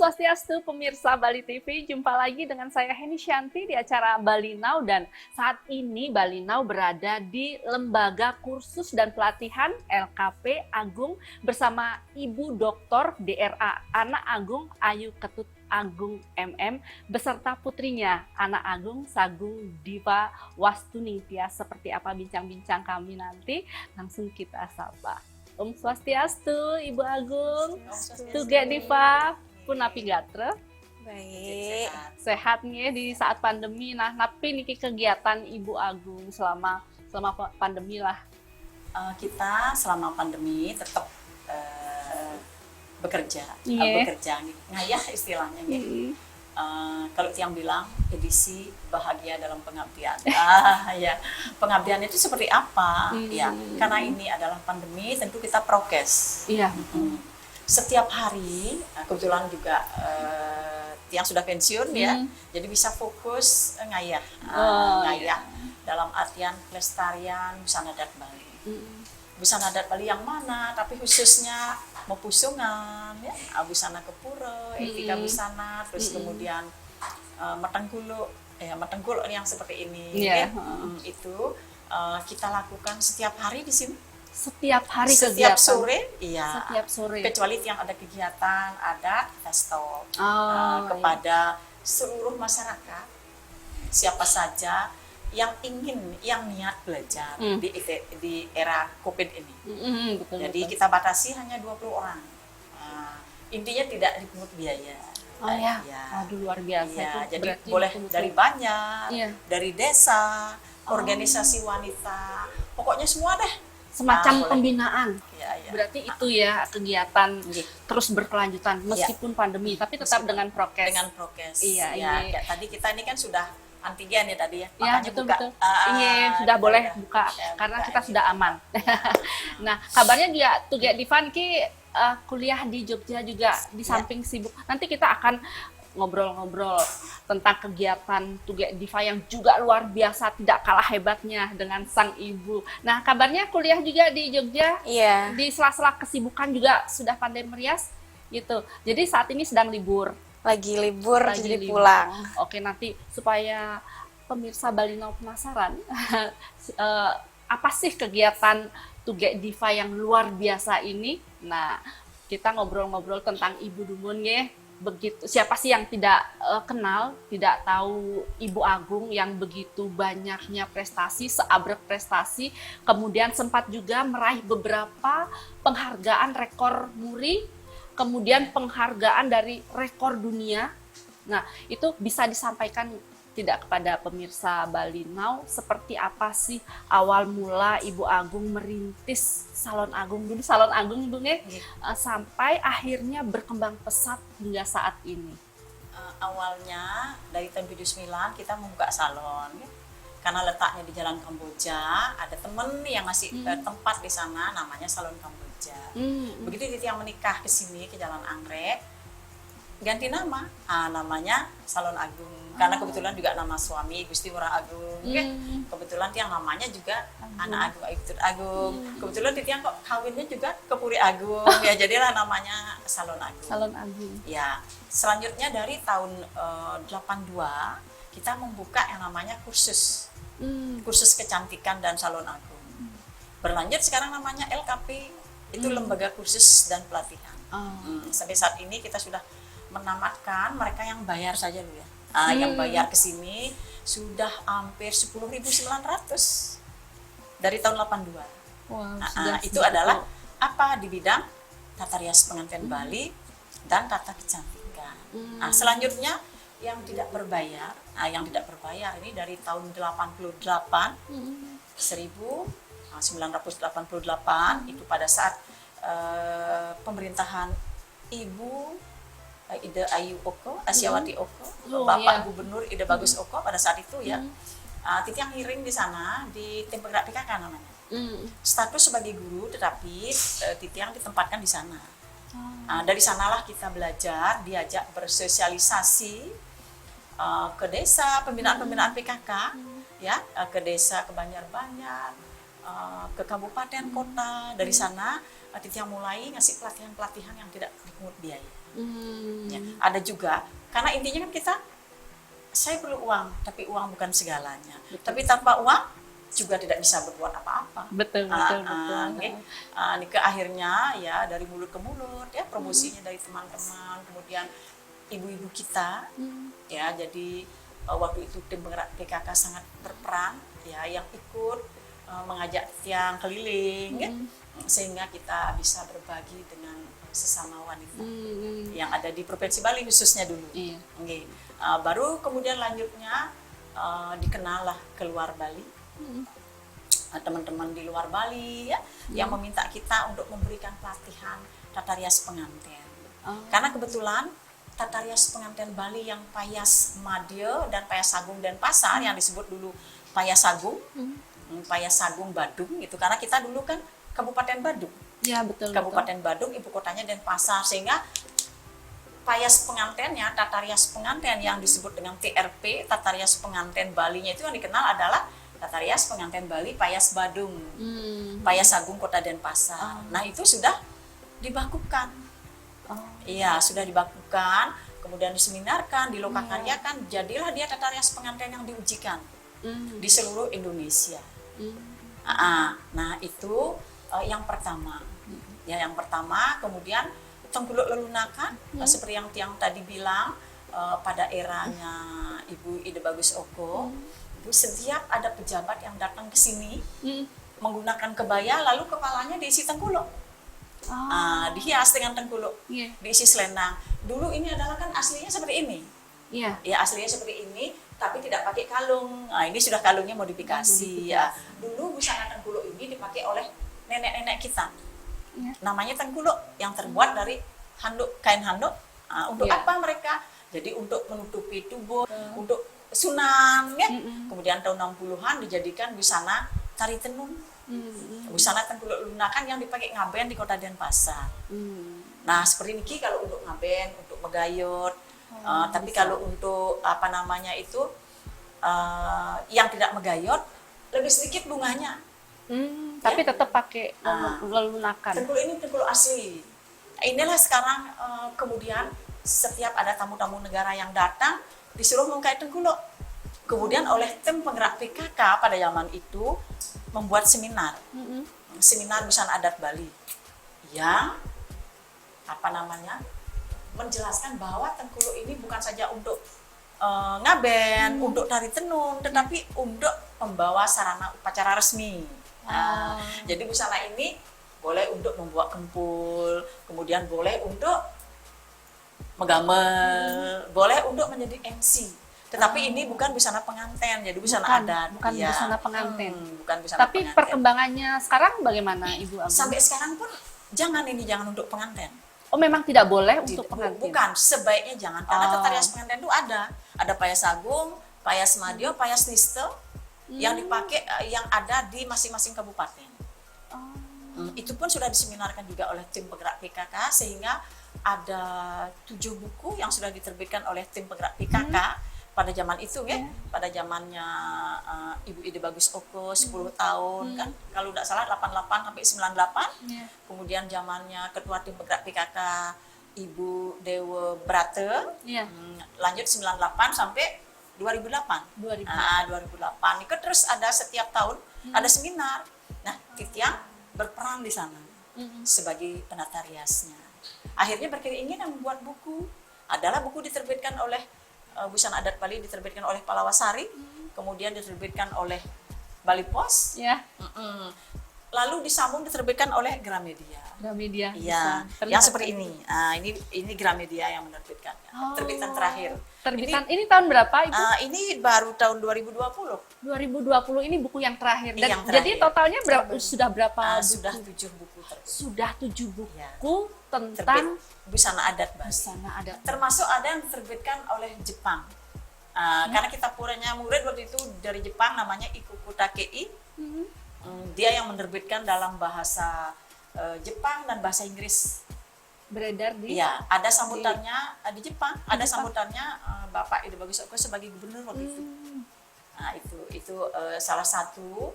Swastiastu, pemirsa Bali TV. Jumpa lagi dengan saya Heni Shanti di acara Bali Now, dan saat ini Bali Now berada di Lembaga Kursus dan Pelatihan LKP Agung bersama Ibu Dr. DRA Anak Agung Ayu Ketut Agung MM beserta putrinya Anak Agung Sagung Diva Wastuningtya. Seperti apa bincang-bincang kami nanti? Langsung kita sapa. Om Swastiastu, Ibu Agung. Tuge Diva Punapi Gatra. Baik. Sehatnya di saat pandemi. Nah, tapi niki kegiatan Ibu Agung selama pandemi lah. Kita selama pandemi tetap bekerja, bekerja nih, ngayah istilahnya nih. Kalau tiang bilang edisi bahagia dalam pengabdian. Ya, pengabdian itu seperti apa? Ya, karena ini adalah pandemi, tentu kita prokes. Iya. Setiap hari, kebetulan juga tiang sudah pensiun ya, jadi bisa fokus ngayah, dalam artian pelestarian busana adat Bali. Busana adat Bali yang mana, tapi khususnya Mepusungan, ya, busana Kepuro, etika busana, terus kemudian Metengkulo yang seperti ini, ya. Itu kita lakukan setiap hari di sini. Setiap hari setiap kegiatan. sore, iya. Setiap sore. Kecuali yang ada kegiatan adat, kita stop kepada seluruh masyarakat, siapa saja yang niat belajar di era COVID ini. Betul, jadi betul. kita batasi hanya 20 orang. Intinya tidak dipungut biaya. Oh ya, Ya. aduh luar biasa. Ya, Itu jadi berarti boleh betul-betul. dari banyak, Iya. dari desa, organisasi wanita, pokoknya semua deh. Semacam boleh. pembinaan. Ya, ya. Berarti itu ya kegiatan Iya. terus berkelanjutan meskipun pandemi, tapi tetap Meskipun dengan prokes. Dengan prokes. Iya, ya, iya. kayak tadi kita ini kan sudah antigen ya tadi ya. Iya, Makanya betul buka. betul. Iya, sudah boleh buka karena kita sudah aman. Nah, kabarnya dia Tuge Divan ki kuliah di Jogja juga di samping sibuk. Nanti kita akan ngobrol-ngobrol tentang kegiatan Tuge Diva yang juga luar biasa, tidak kalah hebatnya dengan sang ibu. Nah, kabarnya kuliah juga di Jogja. Iya. Di sela-sela kesibukan juga sudah pandai merias gitu. Jadi saat ini sedang libur. Lagi libur Lagi jadi libur. pulang. Oke, nanti supaya pemirsa Bali Now penasaran, apa sih kegiatan Tuge Diva yang luar biasa ini? Nah, kita ngobrol-ngobrol tentang Ibu Dumun ya. Begitu, siapa sih yang tidak kenal, tidak tahu Ibu Agung yang begitu banyaknya prestasi, seabrek prestasi, kemudian sempat juga meraih beberapa penghargaan rekor muri, kemudian penghargaan dari rekor dunia. Nah, itu bisa disampaikan tidak kepada pemirsa Bali Now, seperti apa sih awal mula Ibu Agung merintis Salon Agung dulu, Salon Agung dulu ya, sampai akhirnya berkembang pesat hingga saat ini. Awalnya dari tahun 79 kita membuka salon ya. Karena letaknya di Jalan Kamboja, ada temen yang ngasih tempat di sana namanya Salon Kamboja. Begitu dia yang menikah ke sini ke Jalan Anggrek, ganti nama, namanya Salon Agung. Karena kebetulan juga nama suami Gusti Ngurah Agung, ya. Kebetulan tiang namanya juga Anak Agung Ayu Ketut Agung. Kebetulan tiang kok kawinnya juga ke Puri Agung, ya jadilah namanya Salon Agung. Salon Agung. Ya, selanjutnya dari tahun 82 kita membuka yang namanya kursus kecantikan dan Salon Agung. Berlanjut sekarang namanya LKP, itu Lembaga Kursus dan Pelatihan. Sampai saat ini kita sudah menamatkan mereka yang bayar saja dulu ya. Yang bayar ke sini sudah hampir 10.900 dari tahun 82. Wow, Itu adalah apa di bidang tata rias pengantin Bali dan tata kecantikan. Selanjutnya yang tidak berbayar, ini dari tahun 88, 1988 itu pada saat pemerintahan Ibu Ida Ayu Oko, Asyawati Oko, Bapak Gubernur Ida Bagus Oko pada saat itu ya, Titi yang ngiring di sana di tim penggerak PKK namanya. Status sebagai guru, tetapi Titi yang ditempatkan di sana. Dari sanalah kita belajar, diajak bersosialisasi ke desa, pembinaan PKK, ya, ke desa, ke Banjar-Banjar, ke kabupaten kota. Dari sana Titi yang mulai ngasih pelatihan-pelatihan yang tidak dipungut biaya. Ya, ada juga karena intinya kan saya perlu uang, tapi uang bukan segalanya. Betul. Tapi tanpa uang juga tidak bisa berbuat apa-apa. Betul. Ini ke akhirnya ya dari mulut ke mulut ya, promosinya dari teman-teman, kemudian ibu-ibu kita ya, jadi waktu itu tim penggerak PKK sangat berperan ya, yang ikut mengajak tiang keliling ya, sehingga kita bisa berbagi dengan sesama wanita yang ada di Provinsi Bali khususnya dulu. Iya. Okay. Baru kemudian lanjutnya dikenal lah keluar Bali. Teman-teman di luar Bali ya, yang meminta kita untuk memberikan pelatihan tata rias pengantin. Karena kebetulan tata rias pengantin Bali yang Payas Madya dan Payas Sagung dan Pasar yang disebut dulu Payas Sagung, Payas Sagung Badung itu, karena kita dulu kan Kabupaten Badung. Ya, betul. Kabupaten Badung, ibu kotanya Denpasar, sehingga payas pengantinnya, tata rias pengantin yang disebut dengan TRP, tata rias pengantin Balinya itu yang dikenal adalah tata rias pengantin Bali Payas Badung, Payas Sagung Kota Denpasar. Nah itu sudah dibakukan, iya sudah dibakukan, kemudian diseminarkan, dilokakaryakan, jadilah dia tata rias pengantin yang diujikan di seluruh Indonesia. Nah itu yang pertama. Ya, yang pertama, kemudian Tengkuluk Lelunakan, seperti yang Tiang tadi bilang, pada eranya Ibu Ide Bagus Oko, itu setiap ada pejabat yang datang ke sini menggunakan kebaya, lalu kepalanya diisi tengkuluk, dihias dengan tengkuluk, diisi selendang. Dulu ini adalah kan aslinya seperti ini, ya aslinya seperti ini, tapi tidak pakai kalung. Nah ini sudah kalungnya modifikasi. Ya. Dulu busana tengkuluk ini dipakai oleh nenek-nenek kita. Namanya tengkuluk yang terbuat dari handuk, kain handuk. Untuk apa mereka? Jadi untuk menutupi tubuh, untuk sunan ya. Kemudian tahun 60-an dijadikan busana tari tenun. Busana Tengkuluk Lelunakan yang dipakai ngaben di Kota Denpasar. Nah, seperti ini kalau untuk ngaben, untuk megayut. Tapi kalau untuk apa namanya itu yang tidak megayut, lebih sedikit bunganya. Tapi tetap pakai lelunakan. Tengkuluk ini tengkuluk asli. Inilah sekarang kemudian setiap ada tamu-tamu negara yang datang disuruh mengkai tengkuluk. Kemudian oleh tim penggerak PKK pada zaman itu membuat seminar, seminar busana adat Bali yang apa namanya menjelaskan bahwa tengkuluk ini bukan saja untuk ngaben, untuk tari tenun, tetapi untuk pembawa sarana upacara resmi. Jadi busana ini boleh untuk membuat kempul, kemudian boleh untuk megamel, boleh untuk menjadi MC. Tetapi ini bukan busana pengantin, jadi busana adat. Bukan busana pengantin. Bukan busana Tapi pengantin. perkembangannya sekarang bagaimana, Ibu Agung? Sampai sekarang pun jangan untuk pengantin. Oh, memang tidak boleh untuk pengantin? Bukan, sebaiknya jangan. Karena tata rias pengantin itu ada. Ada Payas Sagung, Payas Madya, Payas Niste, yang dipakai yang ada di masing-masing kabupaten. Itu pun sudah diseminarkan juga oleh tim penggerak PKK, sehingga ada 7 buku yang sudah diterbitkan oleh tim penggerak PKK pada zaman itu ya, pada zamannya Ibu Ide Bagus Oko 10 tahun kan, kalau tidak salah 88 sampai 98. Kemudian zamannya Ketua Tim Penggerak PKK Ibu Dewa Brate, lanjut 98 sampai 2008. 2008. Itu terus ada setiap tahun ada seminar. Nah, Tiang berperan di sana sebagai penata riasnya. Akhirnya berkeinginan membuat buku. Adalah buku diterbitkan oleh Busana Adat Bali, diterbitkan oleh Palawasari, kemudian diterbitkan oleh Bali Pos. Lalu disambung diterbitkan oleh Gramedia. Gramedia. Iya, yang seperti ini. Ini Gramedia yang menerbitkannya. Terbitan terakhir. Terbitan ini tahun berapa, Ibu? Ini baru tahun 2020. 2020 ini buku yang terakhir. Dan Yang terakhir. jadi totalnya sudah berapa buku? Sudah 7 buku terbit. Sudah 7 buku Ya. tentang Terbit busana adat Bali. busana adat. Termasuk ada yang diterbitkan oleh Jepang. Karena kita punya murid waktu itu dari Jepang, namanya Ikuku Takei. Dia yang menerbitkan dalam bahasa Jepang dan bahasa Inggris. Beredar di Iya, ada sambutannya di Jepang, ada sambutannya Bapak Ide Bagus Oko sebagai gubernur waktu itu. Nah, itu salah satu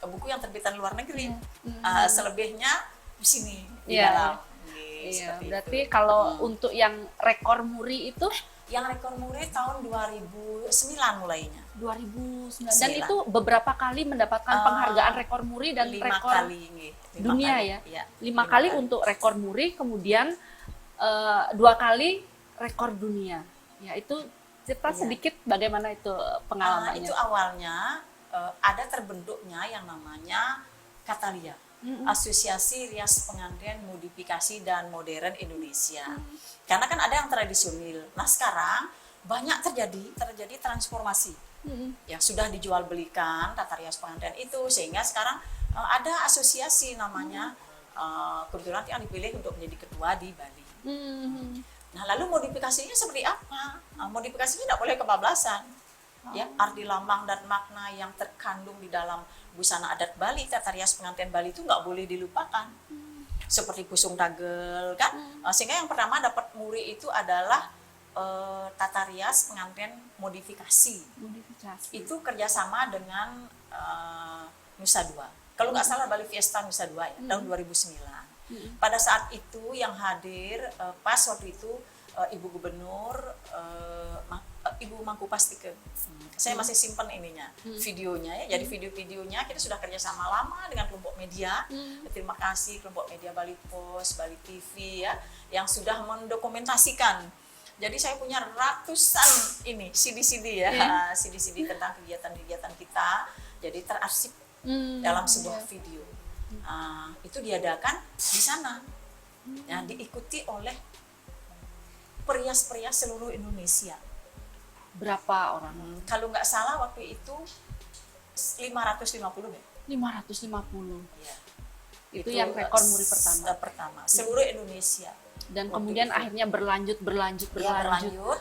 buku yang terbitan luar negeri. Selebihnya di sini di dalam. Iya, seperti berarti itu. kalau untuk yang rekor muri itu Yang rekor muri tahun 2009 mulainya. 2009 dan 9. itu beberapa kali mendapatkan penghargaan rekor muri dan 5 rekor kali nggih. 5 dunia kali. ya. Iya, 5 5 kali untuk rekor muri, kemudian 2 kali rekor dunia. Ya, itu cerita Iya. sedikit bagaimana itu pengalamannya. Itu awalnya ada terbentuknya yang namanya Katalia, Asosiasi Rias Pengantin Modifikasi dan Modern Indonesia. Karena kan ada yang tradisional. Nah sekarang banyak terjadi transformasi. Ya sudah dijual belikan tata rias pengantin itu, sehingga sekarang ada asosiasi namanya, kebetulan yang dipilih untuk menjadi ketua di Bali. Nah lalu modifikasinya seperti apa? Modifikasinya tidak boleh kebablasan. Ya, arti lambang dan makna yang terkandung di dalam busana adat Bali, tata rias pengantin Bali itu nggak boleh dilupakan. Seperti pusung dagel kan, sehingga yang pertama dapat muri itu adalah tata rias pengantin modifikasi. Itu kerjasama dengan Nusa Dua. Kalau nggak salah Bali Fiesta Nusa Dua ya, tahun 2009. Pada saat itu yang hadir pas waktu itu Ibu Gubernur, Ibu Mangku Pastike. Saya masih simpan ininya, videonya ya. Jadi video-videonya kita sudah kerjasama lama dengan kelompok media. Terima kasih kelompok media Bali Post, Bali TV ya, yang sudah mendokumentasikan. Jadi saya punya ratusan ini CD-CD ya, CD-CD tentang kegiatan-kegiatan kita. Jadi terarsip dalam sebuah video. Itu diadakan di sana. Ya, diikuti oleh perias-perias seluruh Indonesia. Berapa orang? Kalau nggak salah waktu itu 550 ya. 550. Iya. Itu yang rekor muri pertama. Seluruh Indonesia. Dan kemudian akhirnya berlanjut. Ya, berlanjut.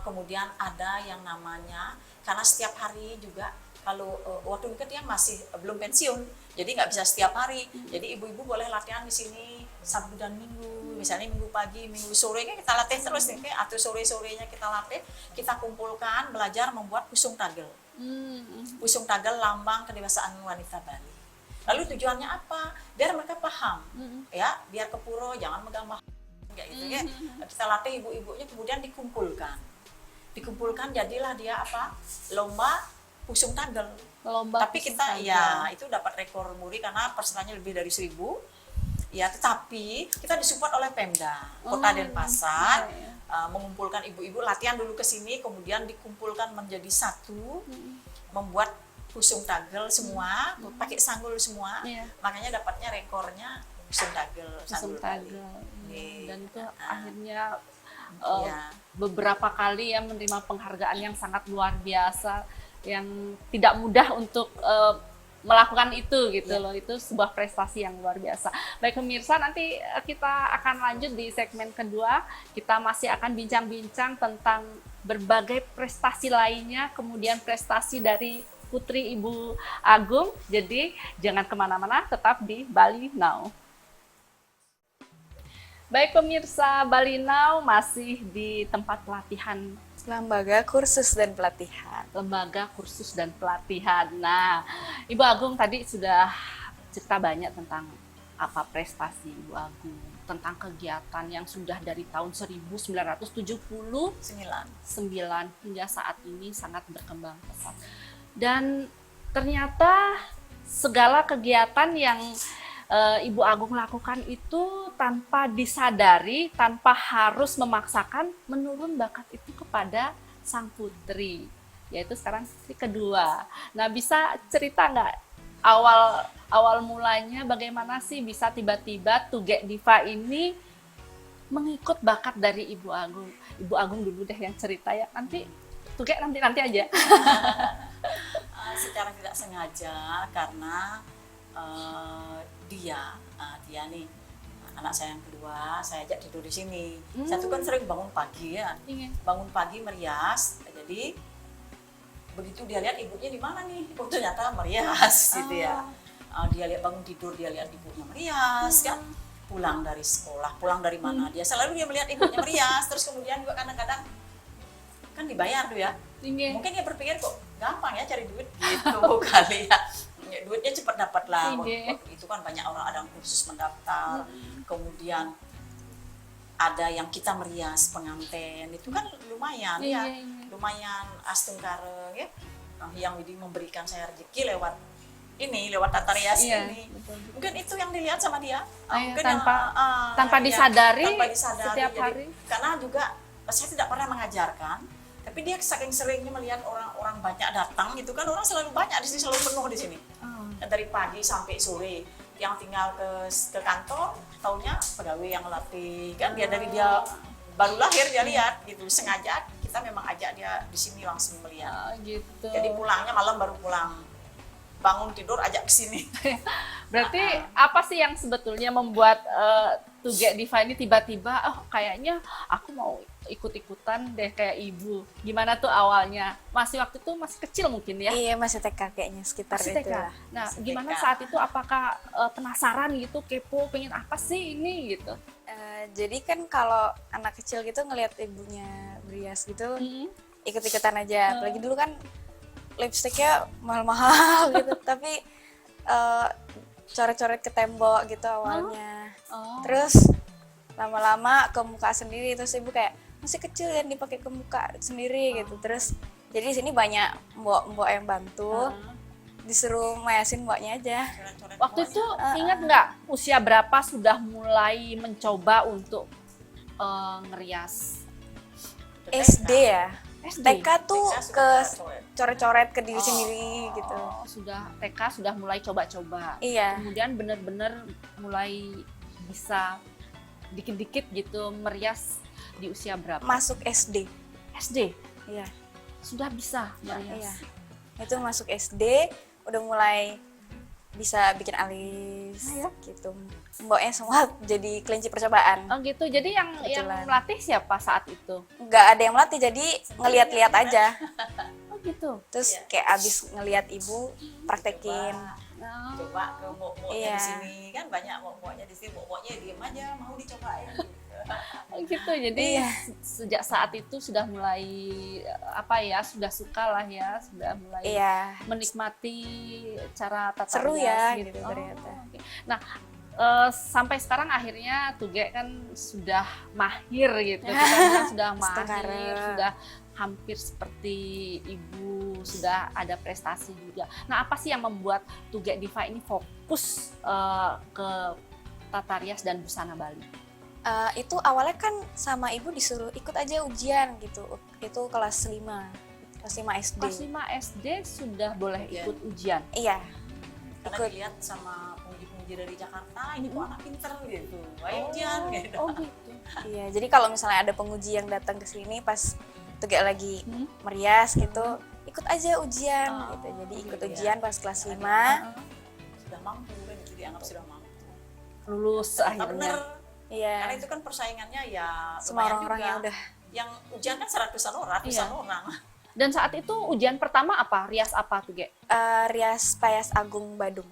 Kemudian ada yang namanya, karena setiap hari juga kalau waktu itu dia masih belum pensiun, jadi nggak bisa setiap hari. Jadi ibu-ibu boleh latihan di sini Sabtu dan Minggu, misalnya Minggu pagi, Minggu sore kan kita latih terus nih, atau sore-sorenya kita latih, kita kumpulkan belajar membuat pusung tagel. Pusung tagel lambang kedewasaan wanita Bali. Lalu tujuannya apa? Biar mereka paham, ya, biar ke puro jangan megang mahal, kayak gitu ya. Kita latih ibu-ibunya, kemudian dikumpulkan jadilah dia apa? Lomba pusung tagel. Tapi kita ya itu dapat rekor muri karena pesertanya lebih dari 1.000. Ya, tetapi kita disupport oleh Pemda Kota Denpasar, mengumpulkan ibu-ibu latihan dulu ke sini, kemudian dikumpulkan menjadi satu, membuat pusung tagel semua, pakai sanggul semua, makanya dapatnya rekornya pusung tagel. Dan itu akhirnya beberapa kali ya menerima penghargaan yang sangat luar biasa, yang tidak mudah untuk melakukan itu gitu loh. Itu sebuah prestasi yang luar biasa. Baik pemirsa, nanti kita akan lanjut di segmen kedua. Kita masih akan bincang-bincang tentang berbagai prestasi lainnya, kemudian prestasi dari Putri Ibu Agung. Jadi jangan kemana-mana, tetap di Bali Now. Baik pemirsa, Bali Now masih di tempat pelatihan Lembaga Kursus dan Pelatihan. Lembaga Kursus dan Pelatihan. Nah, Ibu Agung tadi sudah cerita banyak tentang apa prestasi Ibu Agung, tentang kegiatan yang sudah dari tahun 1979 hingga saat ini sangat berkembang pesat. Dan ternyata segala kegiatan yang Ibu Agung lakukan itu tanpa disadari, tanpa harus memaksakan, menurun bakat itu kepada sang putri, yaitu sekarang putri kedua. Nah, bisa cerita nggak awal mulanya bagaimana sih bisa tiba-tiba Tugek Diva ini mengikut bakat dari Ibu Agung? Ibu Agung dulu deh yang cerita ya, nanti Tugek nanti aja. Secara tidak sengaja karena dia nih anak saya yang kedua, saya ajak tidur di sini. Saya tuh kan sering bangun pagi ya, bangun pagi merias. Jadi begitu dia lihat ibunya di mana nih, oh ternyata merias gitu ya. Dia lihat bangun tidur, dia lihat ibunya merias kan. Pulang dari sekolah, pulang dari mana dia selalu dia melihat ibunya merias. Terus kemudian juga kadang-kadang kan dibayar tuh ya. Mungkin dia berpikir kok gampang ya cari duit gitu kali ya. Duitnya cepat dapat lah. Waktu itu kan banyak orang ada kursus mendaftar, kemudian ada yang kita merias pengantin itu kan lumayan ya, Iya. lumayan astungkare ya. Nah, yang ini memberikan saya rezeki lewat tata rias Iya, ini. betul. Mungkin itu yang dilihat sama dia. Iya, Mungkin tanpa ya, disadari tanpa disadari. setiap Jadi, hari. karena juga saya tidak pernah mengajarkan, tapi dia saking seringnya melihat orang-orang banyak datang gitu kan, orang selalu banyak di sini, selalu penuh di sini. Dari pagi sampai sore, yang tinggal ke kantor, taunya pegawai yang latih kan, dia dari dia baru lahir dia lihat gitu, sengaja kita memang ajak dia di sini langsung melihat. Gitu. Jadi pulangnya malam baru pulang, bangun tidur ajak ke sini. Berarti apa sih yang sebetulnya membuat Tuge Diva ini tiba-tiba, oh kayaknya aku mau ikut-ikutan deh kayak ibu. Gimana tuh awalnya? Waktu itu masih kecil mungkin ya? Iya, masih TK kayaknya sekitar Masih itu TK. lah. Nah, Masih gimana TK. saat itu? Apakah penasaran gitu, kepo, pengen apa sih ini gitu? Jadi kan kalau anak kecil gitu ngelihat ibunya berias gitu, Mm-mm. ikut-ikutan aja. Apalagi dulu kan lipstiknya mahal-mahal gitu, tapi coret-coret ke tembok gitu awalnya. Oh. Terus lama-lama ke muka sendiri, terus ibu kayak masih kecil ya dipakai ke muka sendiri gitu. Terus jadi di sini banyak mbok-mbok yang bantu, disuruh mayasin mboknya aja. Coret-coret Waktu semuanya. itu ingat nggak usia berapa sudah mulai mencoba untuk ngerias? SD ya. SD. TK tuh TK sudah ke coret. coret-coret ke diri sendiri gitu. Oh, sudah TK sudah mulai coba-coba. Iya. Kemudian benar-benar mulai bisa dikit-dikit gitu merias di usia berapa? Masuk SD. SD Iya. sudah bisa Iya. merias. Itu masuk SD udah mulai bisa bikin alis Iya. gitu. Mboknya semua jadi kelinci percobaan. Oh gitu. Jadi yang Kebetulan. melatih siapa saat itu? Nggak ada yang melatih, jadi ngeliat-liat aja. Oh gitu. Terus Iya. kayak abis ngeliat ibu praktekin. Coba ke mbok-mboknya Iya. di sini kan banyak mbok-mboknya di sini, mbok-mboknya diem aja mau dicobain. Oh gitu. Jadi Iya. sejak saat itu sudah mulai sudah suka lah ya, sudah mulai Iya. menikmati cara tata Seru rias ya, gitu ternyata. oke. Nah, sampai sekarang akhirnya Tuge kan sudah mahir gitu, kita kan sudah mahir, Setengkara. sudah hampir seperti ibu, sudah ada prestasi juga. Nah, apa sih yang membuat Tuge Diva ini fokus ke tata rias dan busana Bali? Itu awalnya kan sama ibu disuruh ikut aja ujian gitu. Itu kelas 5 SD. Kelas 5 SD sudah boleh Ujian. ikut ujian. Iya. Karena Ikut. dilihat sama penguji-penguji dari Jakarta, ini kok anak pinter gitu. Ayo ujian gitu. Oh gitu. Iya, jadi kalau misalnya ada penguji yang datang ke sini pas Tuge lagi Hmm. merias gitu, ikut aja ujian Oh, gitu. Jadi ikut gitu ya. ujian pas kelas 5. Sudah mampu kan, gitu dianggap sudah mampu. Lulus Nah, bener. akhirnya. Iya. Karena itu kan persaingannya ya Semua lumayan orang-orang juga. yang udah Yang ujian kan ratusan orang. Dan saat itu ujian pertama apa? Rias apa tuh, Ge? rias Payas Agung Badung.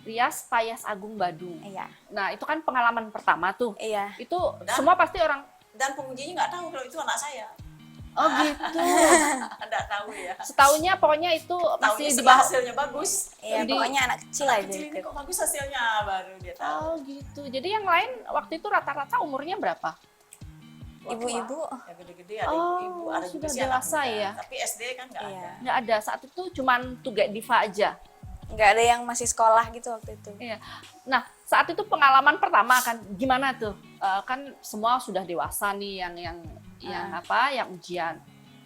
Rias Payas Agung Badung. Iya. Nah, itu kan pengalaman pertama tuh. Iya. Itu Dan- semua pasti orang, Dan pengujinya nggak tahu kalau itu anak saya. oh gitu. Nggak tahu ya. Setaunya pokoknya itu Tahunya masih di setelah bawah. hasilnya bagus. Iya, Di- pokoknya anak kecil Anak aja kecil ini ikut. kok bagus hasilnya, baru dia tahu. Oh gitu. Jadi yang lain waktu itu rata-rata umurnya berapa? Ibu-ibu, Ya gede-gede ada Oh, ibu-ibu, ada juga sudah sih anak dewasa muda. ya? Tapi SD kan nggak Iya. ada. Nggak ada. Saat itu cuman Tuge Diva aja. nggak ada yang masih sekolah gitu waktu itu. Iya. Nah, saat itu pengalaman pertama kan gimana tuh? Kan semua sudah dewasa nih yang yang ujian.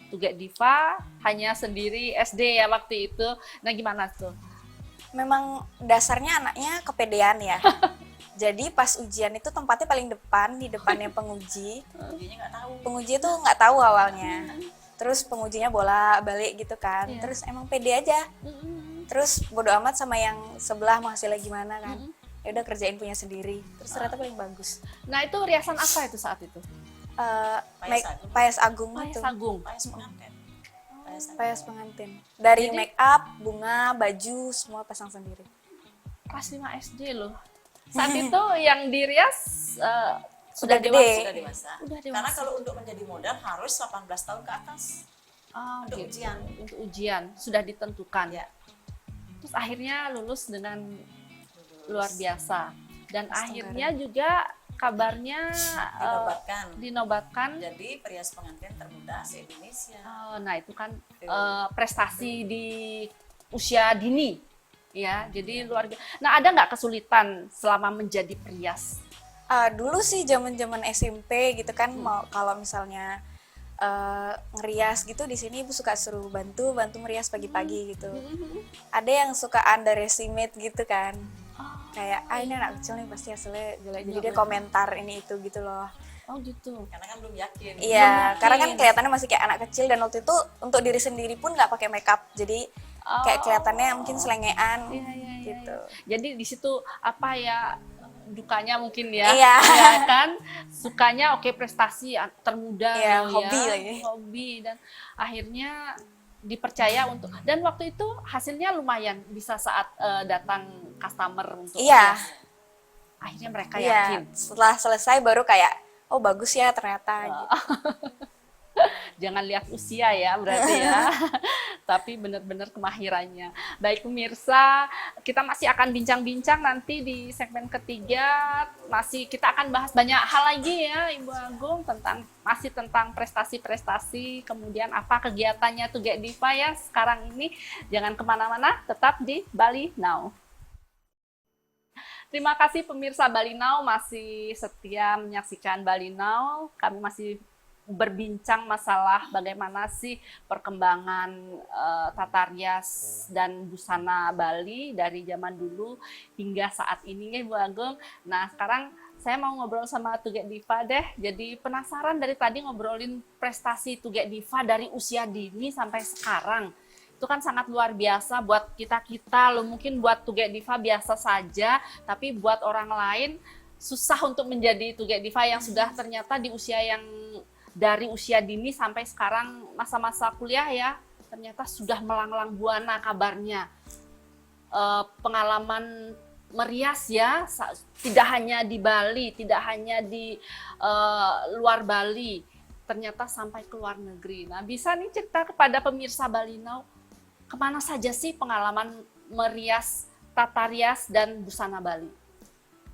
Tuge Diva hanya sendiri SD ya waktu itu. Nah, gimana tuh? Memang dasarnya anaknya kepedean ya. Jadi pas ujian itu tempatnya paling depan, di depannya penguji. Pengujinya nggak tahu. Penguji itu nggak tahu awalnya. Terus pengujinya bolak-balik gitu kan. Iya. Terus emang pede aja. Terus bodo amat sama yang sebelah mau hasilnya gimana kan. Ya udah kerjain punya sendiri. Terus ternyata paling bagus. Nah, itu riasan apa itu saat itu? Payas Agung Payas itu. Agung. Payas pengantin. Payas pengantin. Dari Jadi- make up, bunga, baju, semua pasang sendiri. Kelas 5 SD loh. Saat itu yang dirias sudah Udah gede. dewasa. Sudah dewasa. Udah dewasa. Karena kalau untuk menjadi model harus 18 tahun ke atas. Oh, Untuk gitu. ujian. Untuk ujian sudah ditentukan. Ya. Terus akhirnya lulus dengan Lulus. luar biasa. Dan Setengah akhirnya juga kabarnya dinobatkan. jadi perias pengantin termuda se-Indonesia. Nah itu kan prestasi di usia dini, ya. Jadi luar biasa. Nah ada nggak kesulitan selama menjadi perias? Dulu sih zaman-zaman SMP gitu kan, mau kalau misalnya ngerias gitu di sini ibu suka suruh bantu merias pagi-pagi gitu. Ada yang suka underestimate gitu kan, kayak ini anak kecil nih pasti hasilnya jelek, jadi dia komentar ini itu gitu loh. Oh gitu. Karena kan belum yakin. Iya, karena kan kelihatannya masih kayak anak kecil, dan waktu itu untuk diri sendiri pun nggak pakai makeup, jadi kayak kelihatannya mungkin selengean gitu. Jadi di situ apa ya, dukanya mungkin ya, Iya. ya kan, sukanya oke prestasi termuda, Iya, loh hobi ya, lagi. hobi, dan akhirnya dipercaya untuk, dan waktu itu hasilnya lumayan bisa saat datang customer untuk Iya. akhirnya mereka Iya, yakin. setelah selesai baru kayak, oh bagus ya ternyata gitu. Jangan lihat usia ya berarti ya, tapi benar-benar kemahirannya. Baik pemirsa, kita masih akan bincang-bincang nanti di segmen ketiga. Kita akan bahas banyak hal lagi ya Ibu Agung, tentang prestasi-prestasi, kemudian apa kegiatannya Tugek Diva ya sekarang ini. Jangan kemana-mana, tetap di Bali Now. Terima kasih pemirsa Bali Now masih setia menyaksikan Bali Now. Kami masih berbincang masalah bagaimana sih perkembangan tata rias dan busana Bali dari zaman dulu hingga saat ini ya Bu Agung. Nah sekarang saya mau ngobrol sama Tugek Diva deh. Jadi penasaran dari tadi ngobrolin prestasi Tugek Diva dari usia dini sampai sekarang. Itu kan sangat luar biasa buat kita loh. Mungkin buat Tugek Diva biasa saja, tapi buat orang lain susah untuk menjadi Tugek Diva yang sudah ternyata di usia yang dari usia dini sampai sekarang masa-masa kuliah ya, ternyata sudah melanglang buana kabarnya. Pengalaman merias ya, tidak hanya di Bali, tidak hanya di luar Bali, ternyata sampai ke luar negeri. Nah bisa nih cerita kepada pemirsa Bali Now, kemana saja sih pengalaman merias, tata rias, dan busana Bali?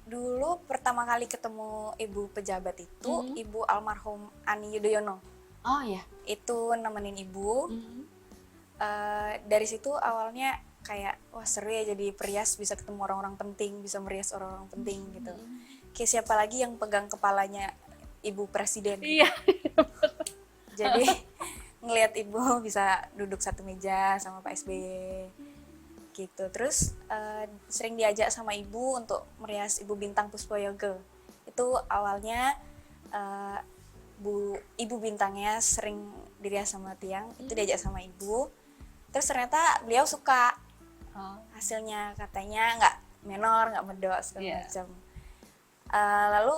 Dulu pertama kali ketemu ibu pejabat itu, ibu almarhum Ani Yudhoyono. Oh ya. Itu nemenin ibu. Dari situ awalnya kayak, wah seru ya jadi perias, bisa ketemu orang-orang penting, bisa merias orang-orang penting gitu. Kayak siapa lagi yang pegang kepalanya ibu presiden. Iya. Jadi ngelihat ibu bisa duduk satu meja sama Pak SBY. Gitu. Terus sering diajak sama ibu untuk merias Ibu Bintang Puspoyoga. Itu awalnya ibu bintangnya sering dirias sama tiang, itu diajak sama ibu. Terus ternyata beliau suka hasilnya, katanya nggak menor, nggak medok segala macam. Lalu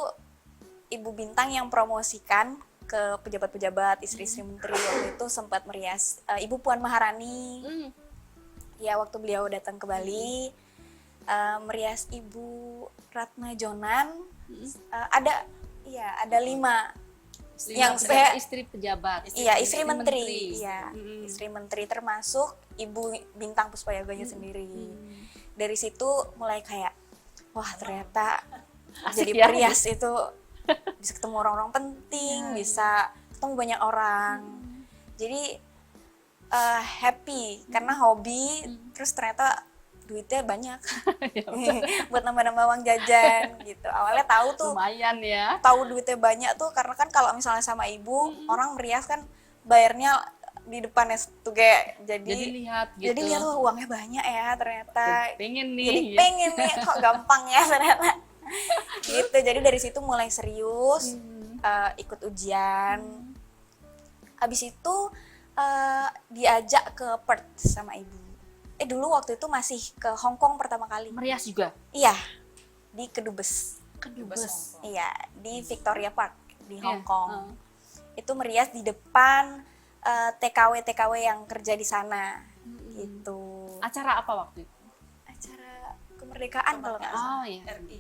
Ibu Bintang yang promosikan ke pejabat-pejabat, istri-istri menteri waktu itu sempat merias Ibu Puan Maharani. Ya waktu beliau datang ke Bali, merias Ibu Ratna Jonan, ada 5 yang istri pejabat. Iya, istri menteri. Iya, istri menteri termasuk Ibu Bintang Puspayoganya sendiri. Dari situ mulai kayak, wah ternyata Asik jadi ya. perias itu bisa ketemu orang-orang penting, bisa ketemu banyak orang. Jadi happy karena hobi, terus ternyata duitnya banyak buat nambah-nambah uang jajan gitu. Awalnya tahu tuh, lumayan ya, tahu duitnya banyak tuh karena kan kalau misalnya sama ibu orang merias kan bayarnya di depannya tuh kayak jadi lihat gitu. Jadi lihat tuh uangnya banyak ya ternyata. Pengen nih. Jadi pengen nih, kok gampang ya ternyata. Gitu. Jadi dari situ mulai serius, ikut ujian. Habis itu diajak ke Perth sama ibu. Dulu waktu itu masih ke Hong Kong pertama kali. Merias juga? Iya, di Kedubes. Kedubes? Iya, di Victoria Park di Hong Kong. Itu merias di depan TKW yang kerja di sana. Gitu. Acara apa waktu itu? Acara kemerdekaan kalau nggak salah. Oh iya. RI.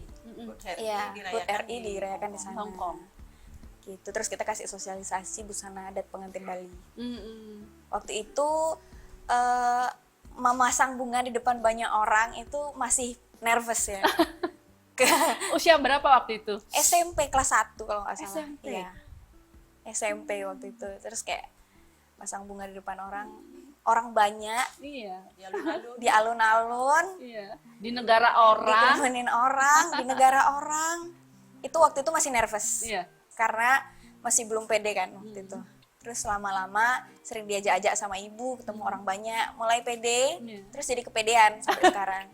Iya, HUT RI dirayakan di sana. Hong Kong. Gitu. Terus kita kasih sosialisasi busana adat pengantin Bali. Waktu itu memasang bunga di depan banyak orang itu masih nervous ya. Usia berapa waktu itu? SMP kelas 1 kalau nggak salah. SMP? Iya. SMP waktu itu. Terus kayak pasang bunga di depan orang banyak, Iya. Ya lalu di alun-alun, Iya. Di negara orang. ditemenin orang, di negara orang. Itu waktu itu masih nervous. Iya. Karena masih belum pede kan waktu itu. Terus lama-lama sering diajak-ajak sama ibu, ketemu orang banyak, mulai pede, Iya. terus jadi kepedean sampai sekarang.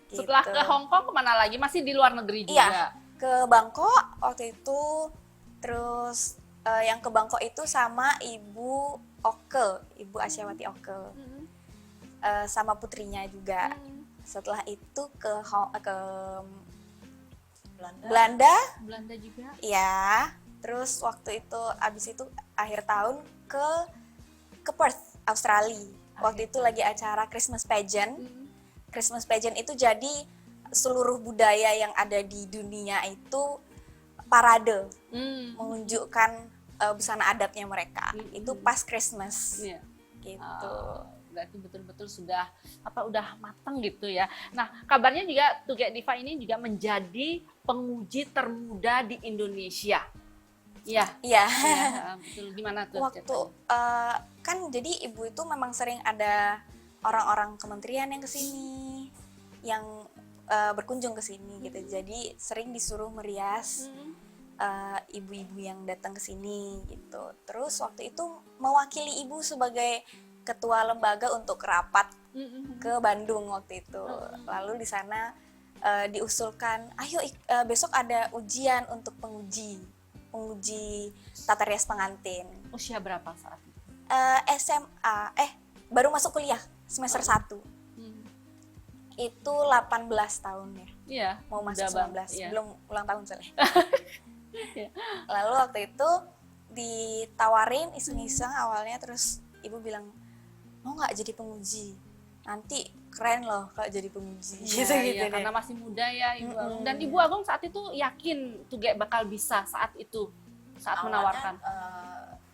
Setelah Gitu. ke Hong Kong kemana lagi? Masih di luar negeri Iya, juga? ke Bangkok waktu itu. Terus yang ke Bangkok itu sama Ibu Oke, Ibu Asyawati Oke, sama putrinya juga. Setelah itu ke Belanda. Belanda, Belanda juga? ya. Terus waktu itu abis itu akhir tahun ke Perth, Australia. Waktu itu lagi acara Christmas pageant. Christmas pageant itu jadi seluruh budaya yang ada di dunia itu parade, menunjukkan busana adatnya mereka. Itu pas Christmas Iya. gitu. Berarti betul-betul sudah udah matang gitu ya. Nah, kabarnya juga Tuge Diva ini juga menjadi penguji termuda di Indonesia. Iya. Iya. Iya, betul. Gimana tuh Waktu ceritanya? kan jadi ibu itu memang sering ada orang-orang kementerian yang kesini, yang berkunjung ke sini gitu. Jadi sering disuruh merias ibu-ibu yang datang ke sini gitu. Terus waktu itu mewakili ibu sebagai ketua lembaga untuk rapat ke Bandung waktu itu. Lalu di sana diusulkan, ayo besok ada ujian untuk penguji tata rias pengantin. Usia berapa saat itu? SMA, baru masuk kuliah semester 1. Itu 18 tahun ya. Iya. Mau masuk udah 19, iya. belum ulang tahun soalnya. Iya. Lalu waktu itu ditawarin iseng-iseng awalnya, terus ibu bilang, mau nggak jadi penguji? Nanti keren loh kalau jadi penguji. Iya, iya, karena masih muda ya Ibu Agung. Dan Ibu Agung saat itu yakin Tuge bakal bisa saat itu, saat Awalnya, menawarkan.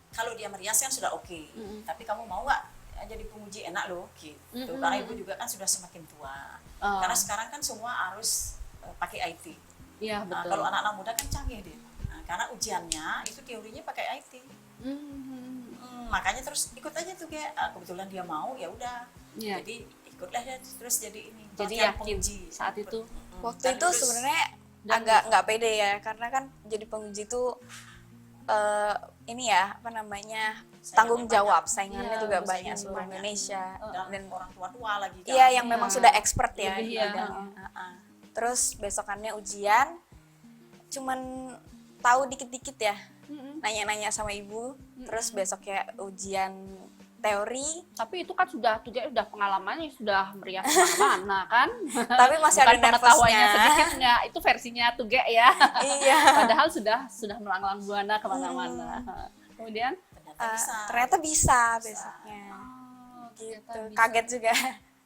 kalau dia merias kan sudah oke. Tapi kamu mau nggak jadi penguji, enak loh gitu. Karena ibu juga kan sudah semakin tua. Karena sekarang kan semua harus pakai IT. Iya, Nah, betul. kalau anak-anak muda kan canggih dia. Nah, karena ujiannya itu teorinya pakai IT. Makanya terus ikut aja tuh kayak kebetulan dia mau, ya udah. Iya. Jadi ikutlah dia terus jadi ini. Jadi pelatihan yakin penguji. saat itu. Waktu Dan itu lulus. sebenarnya Dan agak nggak pede ya, karena kan jadi penguji itu ini ya, apa namanya, tanggung jawab, saingannya Iya, juga bersaing banyak seluruh banyak. Indonesia. dan orang tua-tua lagi kan. Iya, yang Iya. memang sudah expert ya Lebih, di ya. bidangnya. Terus besokannya ujian, cuman tahu dikit-dikit ya, nanya-nanya sama ibu. Terus besoknya ujian teori, Tapi itu kan Tuge udah pengalamannya, sudah merias kemana-mana kan. tapi masih ada Bukan pengetahuannya nervousnya. sedikit nggak, itu versinya Tuge ya. Iya. Padahal sudah melanglang buana kemana-mana. Kemudian ternyata bisa. Ternyata bisa besoknya. ternyata Gitu. bisa. Kaget juga.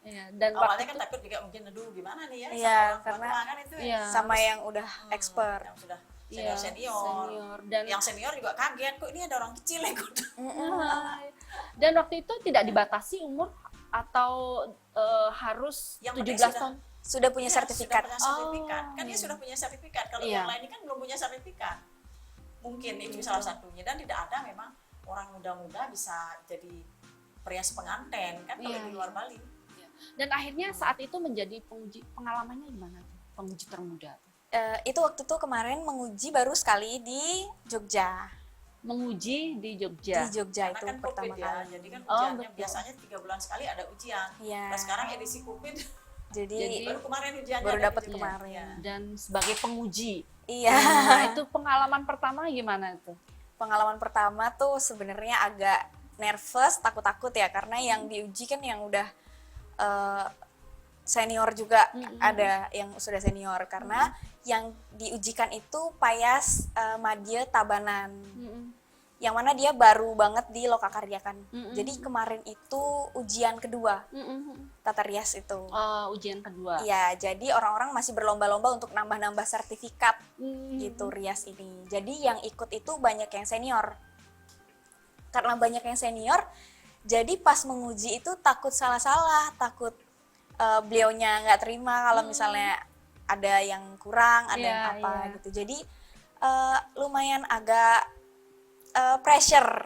Iya, dan Awalnya waktu kan itu takut juga mungkin, aduh gimana nih ya, Iya, sama orang karena- tua kan itu ya. Iya. Sama yang udah expert. Yang sudah iya, senior. dan Yang senior juga kaget, kok ini ada orang kecil yang ikut. dan waktu itu tidak dibatasi umur atau harus Yang 17 penting sudah- tahun. Sudah punya Iya, sertifikat. Sudah punya sertifikat. Oh. Kan dia sudah punya sertifikat. Kalau Iya. yang lain ini kan belum punya sertifikat. Mungkin itu salah satunya. Dan tidak ada memang orang muda-muda bisa jadi perias pengantin kan kalau Iya, di luar Bali. Dan akhirnya saat itu menjadi penguji, pengalamannya gimana tuh? Penguji termuda. Itu waktu itu kemarin menguji baru sekali di Jogja. Menguji di Jogja. Di Jogja Karena itu kan pertama COVID ya. kali. Jadi kan Oh, ujiannya betul. biasanya 3 bulan sekali ada ujian. Iya. Nah, sekarang edisi COVID Jadi baru kemarin ujiannya. baru ada dapat gitu. kemarin. Iya. Dan sebagai penguji. iya. Nah, itu pengalaman pertama gimana itu? Pengalaman pertama tuh sebenarnya agak nervous, takut-takut ya, karena yang diuji kan yang udah senior juga, ada yang sudah senior, karena yang diujikan itu Payas Madya Tabanan, yang mana dia baru banget di Lokakarya kan. Jadi kemarin itu ujian kedua tata rias itu. Ujian kedua. Iya, jadi orang-orang masih berlomba-lomba untuk nambah-nambah sertifikat gitu rias ini. Jadi yang ikut itu banyak yang senior. Karena banyak yang senior, jadi pas menguji itu takut salah-salah, takut beliaunya nggak terima kalau misalnya ada yang kurang, ada yang Iya, apa iya. gitu. Jadi lumayan agak pressure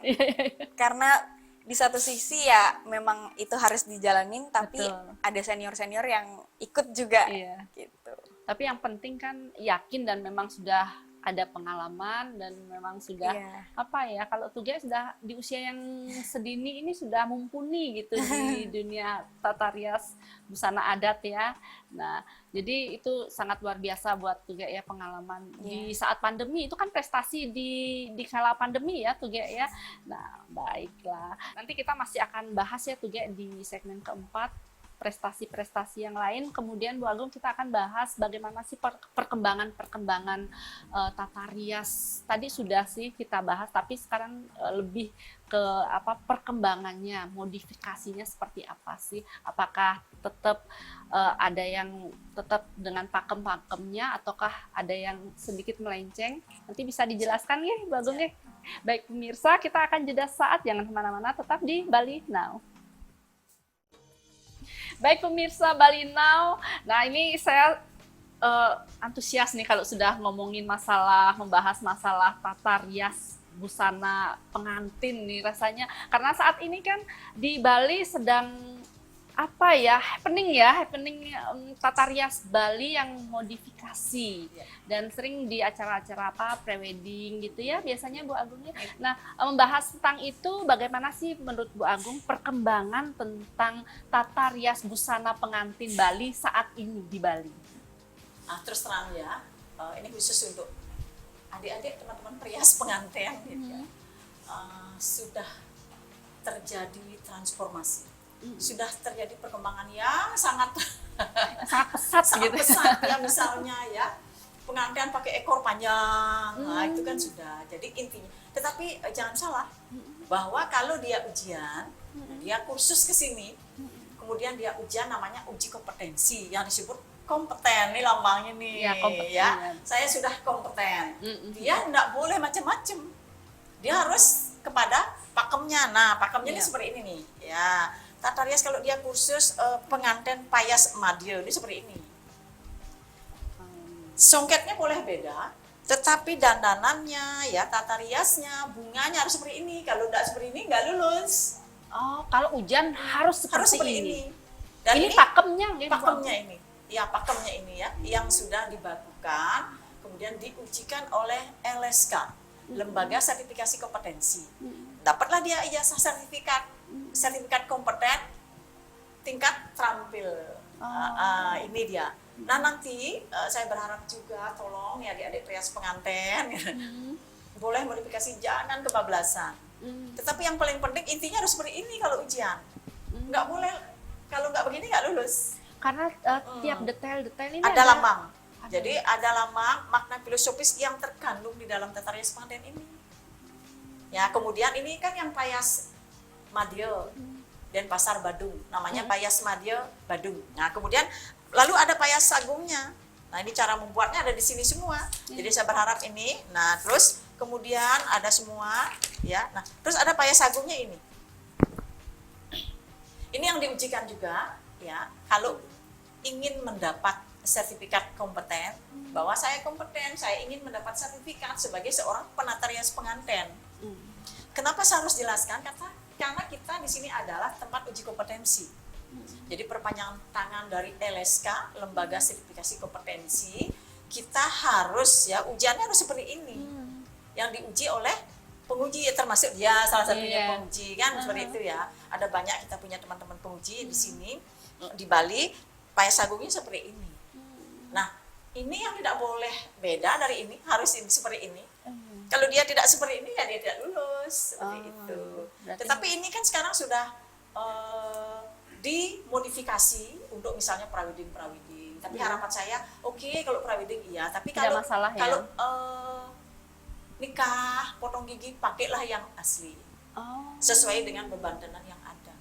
karena di satu sisi ya memang itu harus dijalanin, tapi Betul. ada senior-senior yang ikut juga Iya. gitu. Tapi yang penting kan yakin dan memang sudah ada pengalaman dan memang sudah Iya. apa ya, kalau Tuge sudah di usia yang sedini ini sudah mumpuni gitu di dunia tata rias busana adat ya. Nah, jadi itu sangat luar biasa buat Tuge ya pengalaman di saat pandemi itu kan prestasi di kala pandemi ya Tuge ya. Nah, baiklah. Nanti kita masih akan bahas ya Tuge di segmen keempat prestasi-prestasi yang lain. Kemudian Bu Agung kita akan bahas bagaimana sih perkembangan tata rias. Tadi sudah sih kita bahas, tapi sekarang lebih ke apa perkembangannya, modifikasinya seperti apa sih? Apakah tetap ada yang tetap dengan pakem-pakemnya ataukah ada yang sedikit melenceng? Nanti bisa dijelaskan ya Bu Agung ya. Baik pemirsa, kita akan jeda saat, jangan kemana-mana, tetap di Bali Now. Baik pemirsa Bali Now, nah ini saya antusias nih kalau sudah ngomongin membahas masalah tata rias busana pengantin nih rasanya. Karena saat ini kan di Bali sedang apa ya, happening tata rias Bali yang modifikasi dan sering di acara-acara apa prewedding gitu ya biasanya Bu Agung ya. Nah, membahas tentang itu bagaimana sih menurut Bu Agung perkembangan tentang tata rias busana pengantin Bali saat ini di Bali? Terus terang ya, ini khusus untuk adik-adik teman-teman perias pengantin gitu ya. Sudah terjadi transformasi. Sudah terjadi perkembangan yang sangat pesat sangat gitu. pesat ya, misalnya ya pengantin pakai ekor panjang, nah itu kan sudah jadi intinya. Tetapi jangan salah bahwa kalau dia ujian, dia kursus ke sini, kemudian dia ujian namanya uji kompetensi yang disebut kompeten nih lambangnya nih Ya, kompeten. ya. Saya sudah kompeten. Dia enggak boleh macam-macam. Dia harus kepada pakemnya. Nah, pakemnya ini seperti ini nih. Ya. Tata rias kalau dia kursus pengantin payas madya ini seperti ini. Songketnya boleh beda, tetapi dandanannya, ya tata riasnya, bunganya harus seperti ini. Kalau tidak seperti ini nggak lulus. Oh, kalau ujian harus seperti ini. Dan ini pakemnya ya, Bu Agung? pakemnya ini. Ya, pakemnya ini ya, yang sudah dibakukan, kemudian diujikan oleh LSK, Lembaga Sertifikasi Kompetensi. Dapatlah dia ijazah sertifikat kompeten tingkat terampil. Ini dia. Nah, nanti saya berharap juga tolong ya adik-adik perias pengantin boleh modifikasi, jangan kebablasan. Tetapi yang paling penting intinya harus seperti ini kalau ujian. Nggak boleh, kalau nggak begini nggak lulus. Karena tiap detail-detail ini Ada lambang. Jadi ada lambang makna filosofis yang terkandung di dalam tata rias pengantin ini. Ya, kemudian ini kan yang payas madya dan pasar Badung, namanya payas madya Badung. Nah, kemudian lalu ada payas sagungnya. Nah, ini cara membuatnya ada di sini semua. Jadi saya berharap ini. Nah, terus kemudian ada semua ya. Nah, terus ada payas sagungnya ini. Ini yang diujikan juga ya. Kalau ingin mendapat sertifikat kompeten, bahwa saya kompeten, saya ingin mendapat sertifikat sebagai seorang penata rias pengantin. Kenapa saya harus jelaskan? Karena kita di sini adalah tempat uji kompetensi. Jadi perpanjangan tangan dari LSK, Lembaga Sertifikasi Kompetensi, kita harus ya ujiannya harus seperti ini. Yang diuji oleh penguji, termasuk dia salah satunya penguji kan seperti itu ya. Ada banyak kita punya teman-teman penguji di sini di Bali, payas sagungnya seperti ini. Nah, ini yang tidak boleh beda dari ini, harus ini seperti ini. Kalau dia tidak seperti ini ya dia tidak lulus seperti itu. Tetapi ini kan sekarang sudah dimodifikasi untuk misalnya prawedding. Tapi harapan saya kalau prawedding iya, tapi kalau masalah, kalau nikah, potong gigi pakailah yang asli. Sesuai dengan bebandanan yang ada.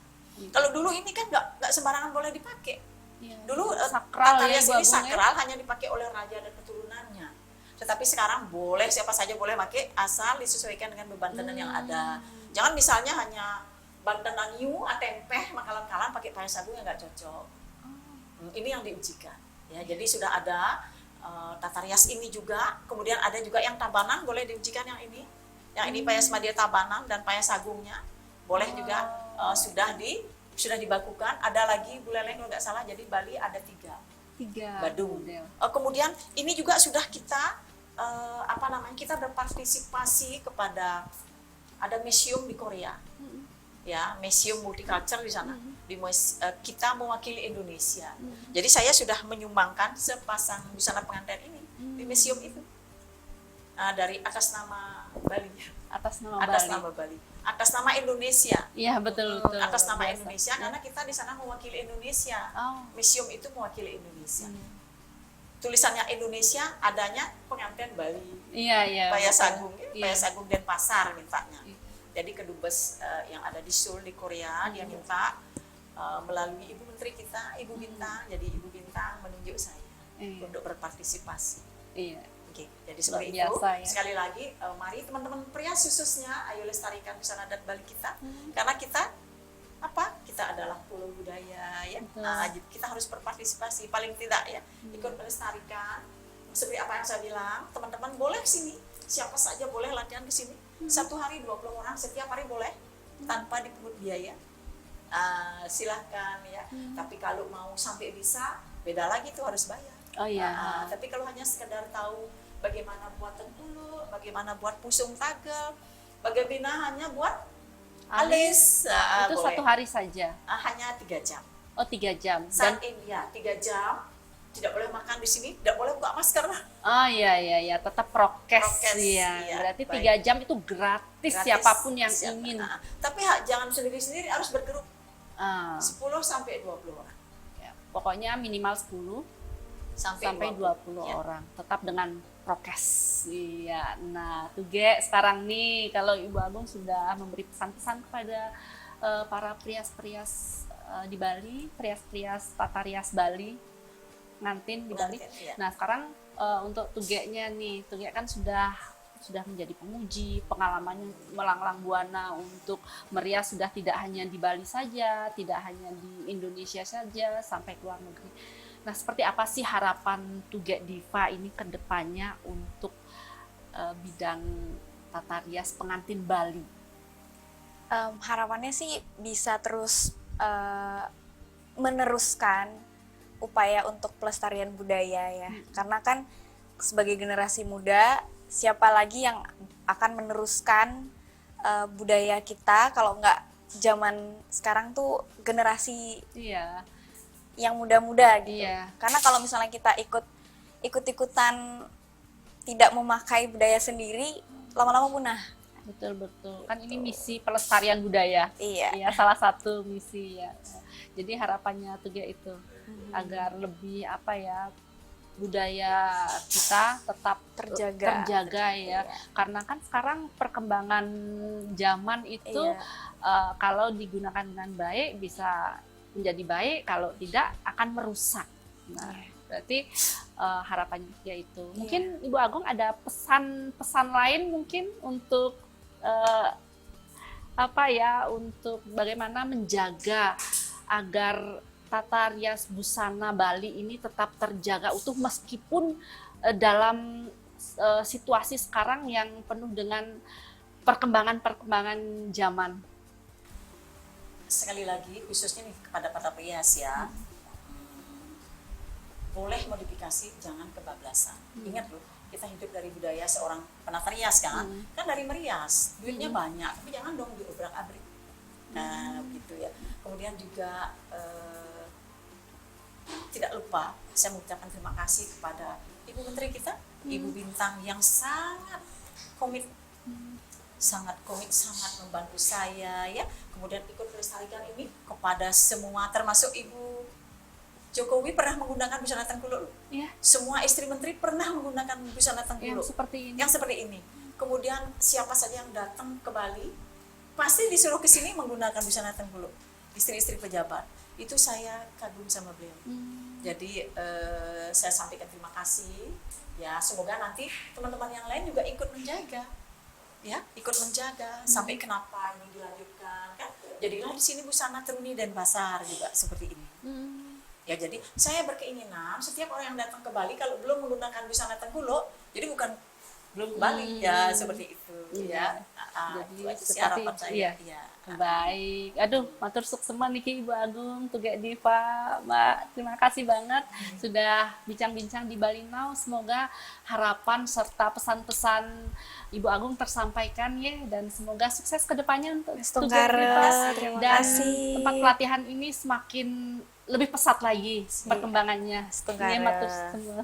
Kalau dulu ini kan nggak sembarangan boleh dipakai. Dulu tata rias ini sakral hanya dipakai oleh raja dan keturunannya. Tetapi sekarang boleh, siapa saja boleh pakai asal disesuaikan dengan bebandanan yang ada. Jangan misalnya hanya bandanan yu, tempeh, makalan-kalan pakai payas sagung yang nggak cocok. Ini yang diujikan. Ya, jadi sudah ada tata rias ini juga, kemudian ada juga yang Tabanan, boleh diujikan yang ini. Yang ini Payas Madya Tabanan dan Payas Agungnya. Boleh juga sudah dibakukan. Ada lagi Buleleng kalau nggak salah, jadi Bali ada 3. Badung. model. Kemudian ini juga sudah kita kita berpartisipasi kepada ada museum di Korea. Ya, museum multicultural di sana. Kita mewakili Indonesia. Jadi saya sudah menyumbangkan sepasang busana pengantin ini di museum itu. Dari atas nama Bali. Atas nama Atas Bali. nama Bali. Atas nama Indonesia. Iya, betul betul. Atas nama Biasa. Indonesia karena kita di sana mewakili Indonesia. Oh. Museum itu mewakili Indonesia. Tulisannya Indonesia, adanya pengantin Bali. Iya, iya. Payas betul. Agung, Iya. Payas Agung Denpasar mintanya. Jadi kedubes yang ada di Seoul di Korea dia minta melalui Ibu Menteri kita, Ibu Bintang. Jadi Ibu Bintang menunjuk saya Iya. untuk berpartisipasi. Iya. Oke, jadi seperti Luar itu. biasa, ya. Sekali lagi, mari teman-teman pria khususnya, ayo lestarikan busana adat Bali kita, karena kita kita adalah pulau budaya, ya. Betul. Kita harus berpartisipasi, paling tidak ya, ikut melestarikan. Seperti apa yang saya bilang, teman-teman boleh sini, siapa saja boleh latihan ke sini. 1 hari 20 orang, setiap hari boleh, tanpa dipungut biaya. Silahkan ya. Tapi kalau mau sampai bisa, beda lagi tuh harus bayar. Oh iya. Tapi kalau hanya sekedar tahu bagaimana buat tengkuluk, bagaimana buat pusung tagel, bagaimana hanya buat alis, Itu boleh. 1 hari saja. Hanya 3 jam. Oh, 3 jam. Saat ini ya 3 jam, tidak boleh makan di sini, tidak boleh buka masker. Oh iya iya iya, tetap prokes, Prokes, ya. iya, Berarti baik. 3 jam itu gratis, Gratis, siapapun yang siapa. ingin. Tapi jangan sendiri-sendiri, harus bergerup Ah, 10 sampai 20 orang. ya. Pokoknya minimal 10 sampai 20 Ya. orang, tetap dengan prokes. Iya. Nah, Tuge sekarang nih kalau Ibu Agung sudah memberi pesan-pesan kepada para prias-prias di Bali, prias-prias tata rias Bali, ngantin di Bali. Pengantin, iya. Nah, sekarang untuk Tuge-nya nih, Tuge kan sudah menjadi penguji, pengalamannya melanglang buana untuk merias sudah tidak hanya di Bali saja, tidak hanya di Indonesia saja, sampai ke luar negeri. Nah, seperti apa sih harapan Tuge Diva ini ke depannya untuk bidang tata rias pengantin Bali? Harapannya sih bisa terus meneruskan upaya untuk pelestarian budaya ya. Karena kan sebagai generasi muda, siapa lagi yang akan meneruskan budaya kita kalau nggak zaman sekarang tuh generasi Iya, yang muda-muda gitu. Iya. Karena kalau misalnya kita ikut-ikutan tidak memakai budaya sendiri, lama-lama punah. betul. Kan ini misi pelestarian budaya. Iya. Iya, salah satu misi ya. Jadi harapannya Tuge itu agar lebih budaya kita tetap Terjaga. ya. Iya. Karena kan sekarang perkembangan zaman itu Iya. kalau digunakan dengan baik bisa menjadi baik, kalau tidak akan merusak. Nah, berarti harapannya Tuge itu. Mungkin Ibu Agung ada pesan-pesan lain mungkin untuk untuk bagaimana menjaga agar tata rias busana Bali ini tetap terjaga utuh meskipun dalam situasi sekarang yang penuh dengan perkembangan zaman. Sekali lagi khususnya nih kepada para prias ya, boleh modifikasi, jangan kebablasan. Ingat loh, kita hidup dari budaya seorang penata rias kan dari merias duitnya banyak, tapi jangan dong diobrak-abrik. Nah gitu ya. Kemudian juga tidak lupa saya mengucapkan terima kasih kepada Ibu Menteri kita, Ibu Bintang yang sangat komit, sangat membantu saya ya. Kemudian ikut melestarikan ini kepada semua, termasuk Ibu Jokowi pernah menggunakan busana tengkuluk. Ya, Semua istri menteri pernah menggunakan busana yang tengkuluk. seperti ini. Yang seperti ini. Kemudian siapa saja yang datang ke Bali pasti disuruh ke sini menggunakan busana tengkuluk. Istri-istri pejabat. Itu saya kagum sama beliau. Jadi saya sampaikan terima kasih. Ya, semoga nanti teman-teman yang lain juga ikut menjaga. Ya, ikut menjaga sampai kenapa ini dilanjutkan kan. Jadilah di sini busana Teruni dan Pasar juga seperti ini. Ya jadi saya berkeinginan setiap orang yang datang ke Bali kalau belum menggunakan busana Tengkuluk, jadi bukan belum ke Bali ya seperti itu Iya. ya. Jadi Itu aja sih seperti harapan itu, saya. iya. Iya. Baik, aduh, matur suksema niki Ibu Agung, Tugek Diva, Mbak, terima kasih banget sudah bincang-bincang di Bali Now. Semoga harapan serta pesan-pesan Ibu Agung tersampaikan ya, dan semoga sukses ke depannya untuk Tugek Tunggara, Diva. terima Dan kasih. tempat pelatihan ini semakin lebih pesat lagi perkembangannya. Tunggara. Iya, matur semua.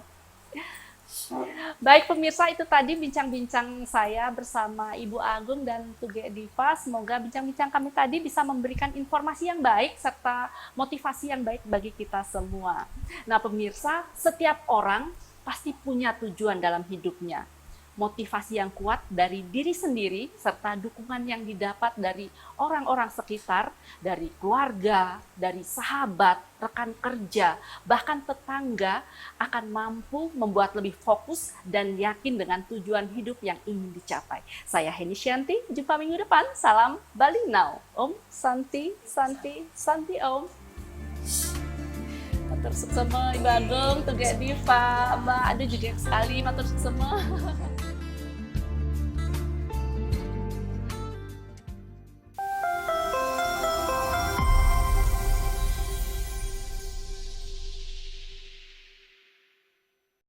Baik pemirsa, itu tadi bincang-bincang saya bersama Ibu Agung dan Tugek Diva. Semoga bincang-bincang kami tadi bisa memberikan informasi yang baik serta motivasi yang baik bagi kita semua. Nah pemirsa, setiap orang pasti punya tujuan dalam hidupnya. Motivasi yang kuat dari diri sendiri serta dukungan yang didapat dari orang-orang sekitar, dari keluarga, dari sahabat, rekan kerja, bahkan tetangga akan mampu membuat lebih fokus dan yakin dengan tujuan hidup yang ingin dicapai. Saya Heni Shanti, jumpa minggu depan. Salam Bali Now. Om Santi, Santi, Santi Om. Matur suksema Ibu Agung, Tugek Diva, Mbak, aduh juga sekali matur suksema.